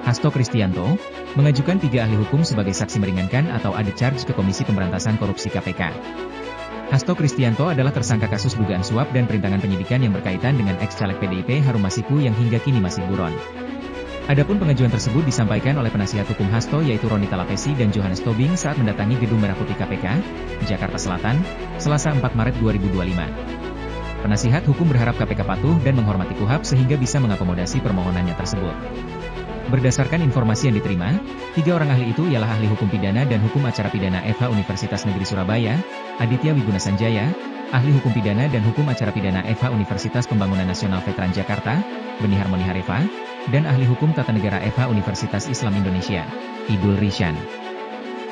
Hasto Kristianto, mengajukan 3 ahli hukum sebagai saksi meringankan atau ade charge ke Komisi Pemberantasan Korupsi KPK. Hasto Kristianto adalah tersangka kasus dugaan suap dan perintangan penyidikan yang berkaitan dengan ex-caleg PDIP Harun Masiku yang hingga kini masih buron. Adapun pengajuan tersebut disampaikan oleh penasihat hukum Hasto yaitu Roni Talapesi dan Johannes Tobing saat mendatangi Gedung Merah Putih KPK, Jakarta Selatan, Selasa 4 Maret 2025. Penasihat hukum berharap KPK patuh dan menghormati KUHP sehingga bisa mengakomodasi permohonannya tersebut. Berdasarkan informasi yang diterima, 3 orang ahli itu ialah ahli hukum pidana dan hukum acara pidana FH Universitas Negeri Surabaya, Aditya Wiguna Sanjaya, ahli hukum pidana dan hukum acara pidana FH Universitas Pembangunan Nasional Veteran Jakarta, Beni Harmoni Hareva, dan ahli hukum tata negara FH Universitas Islam Indonesia, Idul Rishan.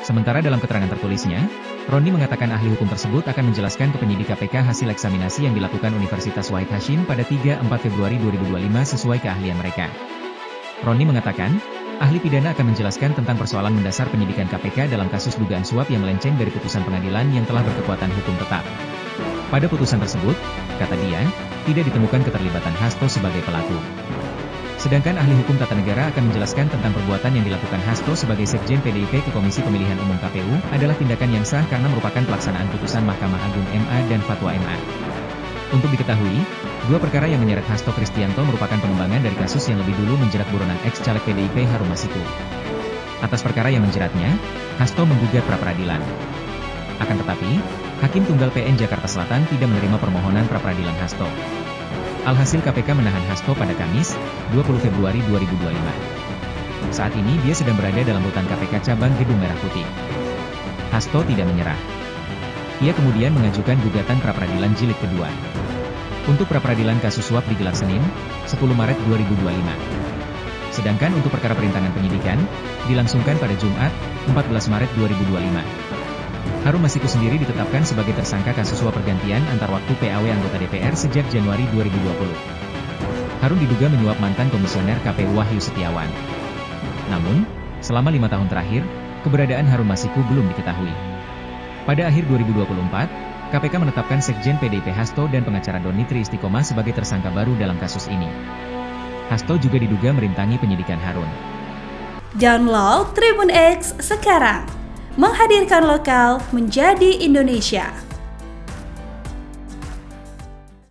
Sementara dalam keterangan tertulisnya, Roni mengatakan ahli hukum tersebut akan menjelaskan ke penyidik KPK hasil eksaminasi yang dilakukan Universitas Wahid Hasyim pada 3-4 Februari 2025 sesuai keahlian mereka. Roni mengatakan, ahli pidana akan menjelaskan tentang persoalan mendasar penyidikan KPK dalam kasus dugaan suap yang melenceng dari putusan pengadilan yang telah berkekuatan hukum tetap. Pada putusan tersebut, kata dia, tidak ditemukan keterlibatan Hasto sebagai pelaku. Sedangkan ahli hukum tata negara akan menjelaskan tentang perbuatan yang dilakukan Hasto sebagai Sekjen PDIP ke Komisi Pemilihan Umum KPU adalah tindakan yang sah karena merupakan pelaksanaan putusan Mahkamah Agung MA dan Fatwa MA. Untuk diketahui, 2 perkara yang menyeret Hasto Kristianto merupakan pengembangan dari kasus yang lebih dulu menjerat buronan ex-caleg PDIP Harun Masiku. Atas perkara yang menjeratnya, Hasto menggugat pra-peradilan. Akan tetapi, Hakim Tunggal PN Jakarta Selatan tidak menerima permohonan pra-peradilan Hasto. Alhasil KPK menahan Hasto pada Kamis, 20 Februari 2025. Saat ini dia sedang berada dalam rutan KPK cabang Gedung Merah Putih. Hasto tidak menyerah. Ia kemudian mengajukan gugatan pra-peradilan jilid kedua. Untuk pra-peradilan kasus suap digelar Senin, 10 Maret 2025. Sedangkan untuk perkara perintangan penyidikan, dilangsungkan pada Jumat, 14 Maret 2025. Harun Masiku sendiri ditetapkan sebagai tersangka kasus suap pergantian antar waktu PAW anggota DPR sejak Januari 2020. Harun diduga menyuap mantan komisioner KPU Wahyu Setiawan. Namun, selama 5 tahun terakhir, keberadaan Harun Masiku belum diketahui. Pada akhir 2024, KPK menetapkan Sekjen PDIP Hasto dan pengacara Doni Tri Istiqomah sebagai tersangka baru dalam kasus ini. Hasto juga diduga merintangi penyidikan Harun. Download Tribun X sekarang, menghadirkan lokal menjadi Indonesia.